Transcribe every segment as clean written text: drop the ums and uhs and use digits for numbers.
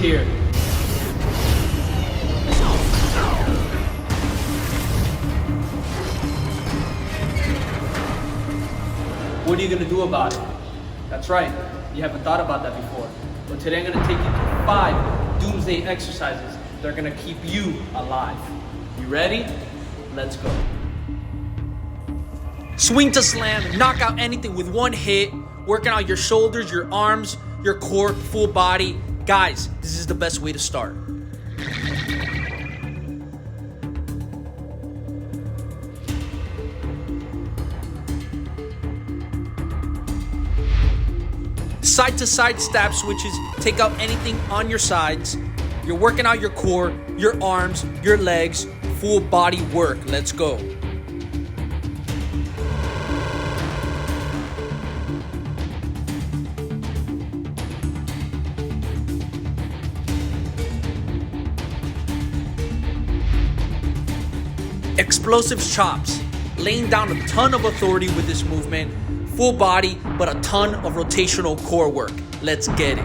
here. What are you gonna do about it? That's right, you haven't thought about that before. But today I'm gonna take you through 5 doomsday exercises that are gonna keep you alive. You ready? Let's go. Swing to slam, knock out anything with one hit, working out your shoulders, your arms, your core, full body. Guys, this is the best way to start. Side to side stab switches, take out anything on your sides. You're working out your core, your arms, your legs, full body work. Let's go. Explosive chops, laying down a ton of authority with this movement. Full body, but a ton of rotational core work. Let's get it.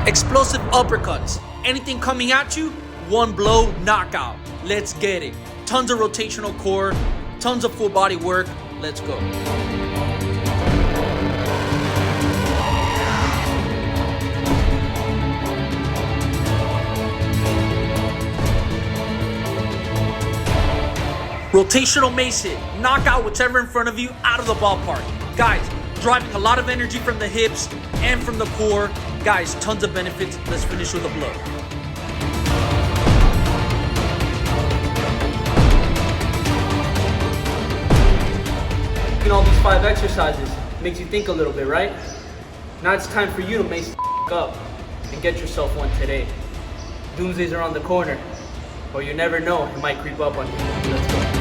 Explosive uppercuts. Anything coming at you, one blow, knockout. Let's get it. Tons of rotational core, tons of full body work. Let's go. Rotational mace hit. Knock out whichever in front of you out of the ballpark. Guys, driving a lot of energy from the hips and from the core. Guys, tons of benefits. Let's finish with a blow. All these 5 exercises makes you think a little bit, right? Now it's time for you to mace the up and get yourself one today. Doomsdays are on the corner, but you never know, it might creep up on you. Let's go.